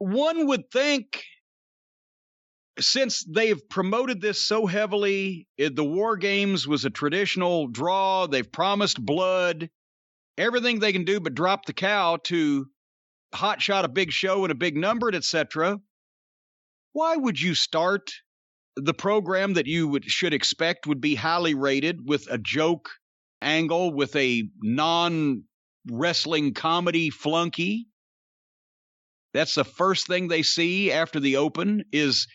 one would think, since they've promoted this so heavily, the War Games was a traditional draw. They've promised blood, everything they can do but drop the cow to hotshot a big show and a big number, etc. Why would you start the program that you should expect would be highly rated with a joke angle, with a non-wrestling comedy flunky? That's the first thing they see after the open is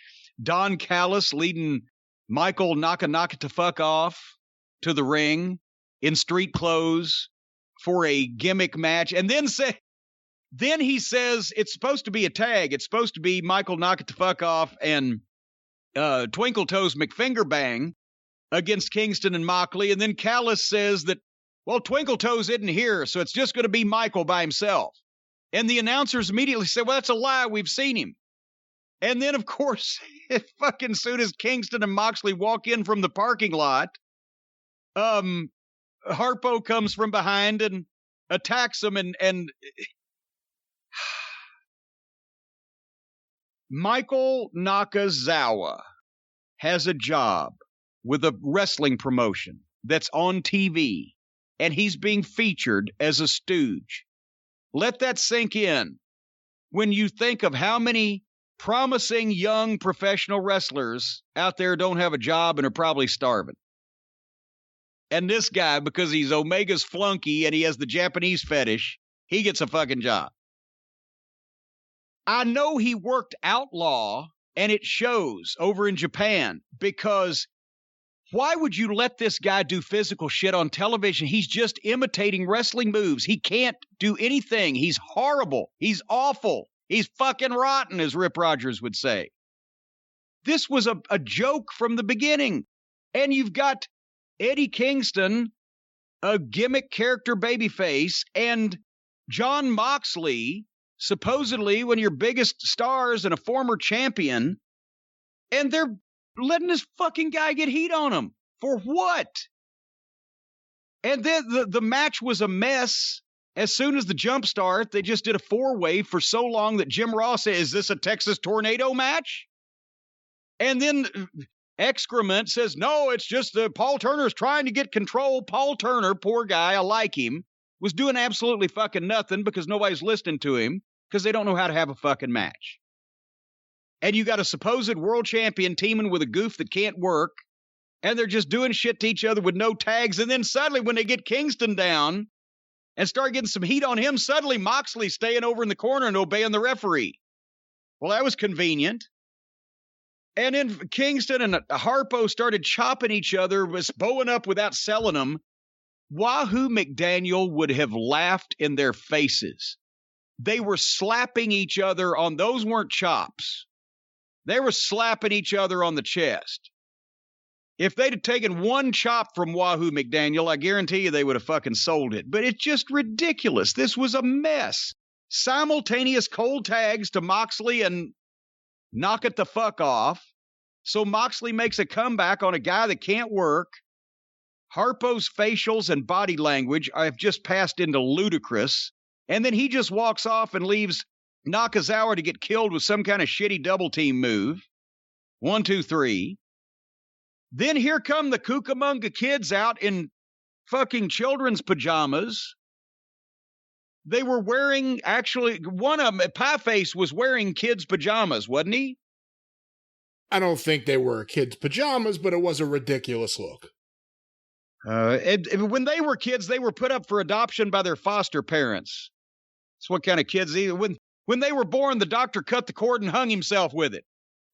Don Callis leading Michael Naka to fuck off to the ring in street clothes for a gimmick match. And then he says it's supposed to be a tag. It's supposed to be Michael Naka to fuck off and Twinkle Toes McFingerbang against Kingston and Moxley. And then Callis says that, well, Twinkle Toes isn't here, so it's just going to be Michael by himself. And the announcers immediately say, well, that's a lie. We've seen him. And then, of course, fucking soon as Kingston and Moxley walk in from the parking lot, Harpo comes from behind and attacks them. And Michael Nakazawa has a job with a wrestling promotion that's on TV, and he's being featured as a stooge. Let that sink in when you think of how many promising young professional wrestlers out there don't have a job and are probably starving. And this guy, because he's Omega's flunky and he has the Japanese fetish, he gets a fucking job. I know he worked Outlaw, and it shows over in Japan, because why would you let this guy do physical shit on television? He's just imitating wrestling moves. He can't do anything. He's horrible. He's awful. He's fucking rotten, as Rip Rogers would say. This was a joke from the beginning. And you've got Eddie Kingston, a gimmick character babyface, and Jon Moxley, supposedly one of your biggest stars and a former champion, and they're letting this fucking guy get heat on him. For what? And then the match was a mess. As soon as the jump start, they just did a four-way for so long that Jim Ross said, is this a Texas Tornado match? And then Excrement says, no, it's just Paul Turner's trying to get control. Paul Turner, poor guy, I like him, was doing absolutely fucking nothing because nobody's listening to him because they don't know how to have a fucking match. And you got a supposed world champion teaming with a goof that can't work, and they're just doing shit to each other with no tags. And then suddenly when they get Kingston down and start getting some heat on him, suddenly Moxley's staying over in the corner and obeying the referee. Well, that was convenient. And then Kingston and Harpo started chopping each other, was bowing up without selling them. Wahoo McDaniel would have laughed in their faces. They were slapping each other on, those weren't chops. They were slapping each other on the chest. If they'd have taken one chop from Wahoo McDaniel, I guarantee you they would have fucking sold it. But it's just ridiculous. This was a mess. Simultaneous cold tags to Moxley and knock it the fuck off. So Moxley makes a comeback on a guy that can't work. Harpo's facials and body language have just passed into ludicrous. And then he just walks off and leaves Nakazawa to get killed with some kind of shitty double team move. 1, 2, 3. Then here come the Cucamonga kids out in fucking children's pajamas. They were wearing, actually, one of them, Pieface was wearing kids' pajamas, wasn't he? I don't think they were kids' pajamas, but it was a ridiculous look. When they were kids, they were put up for adoption by their foster parents. That's what kind of kids. When they were born, the doctor cut the cord and hung himself with it.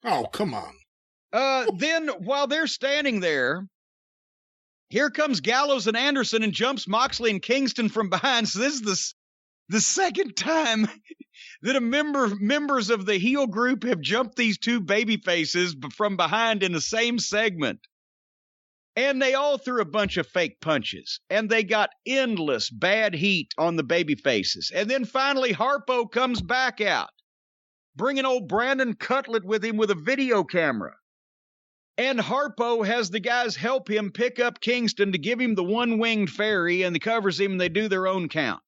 Oh, come on. Then, while they're standing there, here comes Gallows and Anderson and jumps Moxley and Kingston from behind. So this is the second time that members of the heel group have jumped these two baby faces from behind in the same segment. And they all threw a bunch of fake punches. And they got endless bad heat on the baby faces. And then finally, Harpo comes back out, bringing old Brandon Cutlet with him with a video camera. And Harpo has the guys help him pick up Kingston to give him the one-winged fairy, and he covers him, and they do their own count.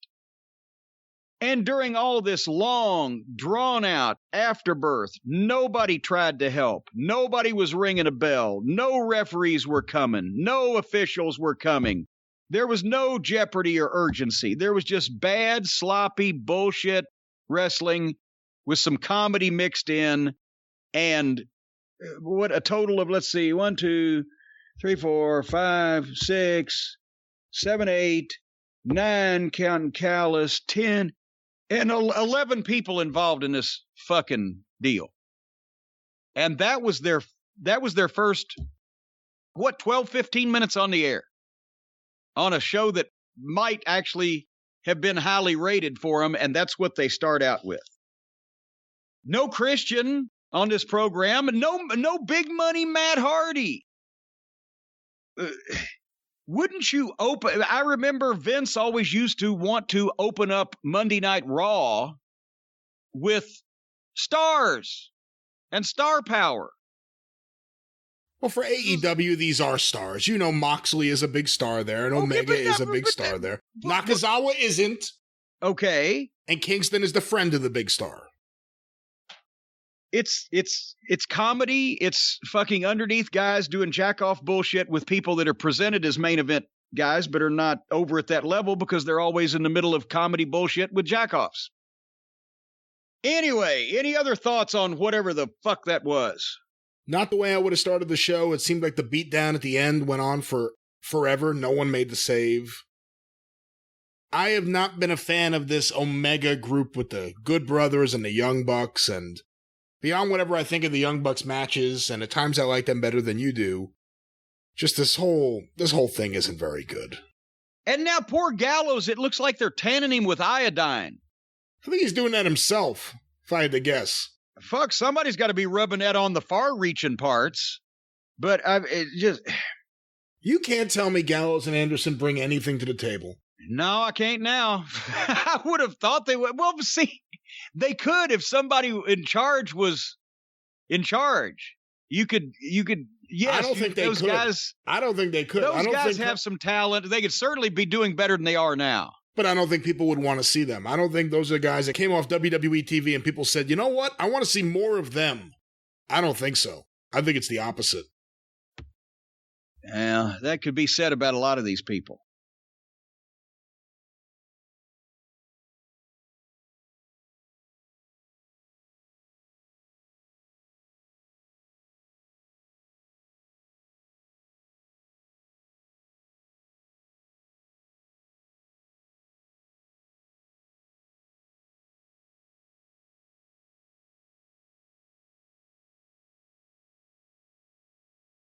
And during all this long, drawn-out afterbirth, nobody tried to help. Nobody was ringing a bell. No referees were coming. No officials were coming. There was no jeopardy or urgency. There was just bad, sloppy, bullshit wrestling with some comedy mixed in. And what a total of, let's see, 1, 2, 3, 4, 5, 6, 7, 8, 9, counting Callis, 10, and 11 people involved in this fucking deal. And that was their first, 12, 15 minutes on the air on a show that might actually have been highly rated for them, and that's what they start out with. No Christian on this program, no big money Matt Hardy. Wouldn't you open? I remember Vince always used to want to open up Monday Night Raw with stars and star power. Well, for AEW, these are stars. You know, Moxley is a big star there, and Omega is a big star there. Nakazawa isn't. Okay. And Kingston is the friend of the big star. It's comedy. It's fucking underneath guys doing jack-off bullshit with people that are presented as main event guys, but are not over at that level because they're always in the middle of comedy bullshit with jack-offs. Anyway, any other thoughts on whatever the fuck that was? Not the way I would have started the show. It seemed like the beatdown at the end went on for forever. No one made the save. I have not been a fan of this Omega group with the Good Brothers and the Young Bucks, and beyond whatever I think of the Young Bucks matches, and at times I like them better than you do, just this whole thing isn't very good. And now poor Gallows, it looks like they're tanning him with iodine. I think he's doing that himself, if I had to guess. Fuck, somebody's got to be rubbing that on the far-reaching parts. But you can't tell me Gallows and Anderson bring anything to the table. No, I can't now. I would have thought they would. Well, see, they could if somebody in charge was in charge. You could. Yes, I don't think they could. I don't think they could. Those guys have some talent. They could certainly be doing better than they are now. But I don't think people would want to see them. I don't think those are guys that came off WWE TV and people said, you know what? I want to see more of them. I don't think so. I think it's the opposite. Yeah, that could be said about a lot of these people.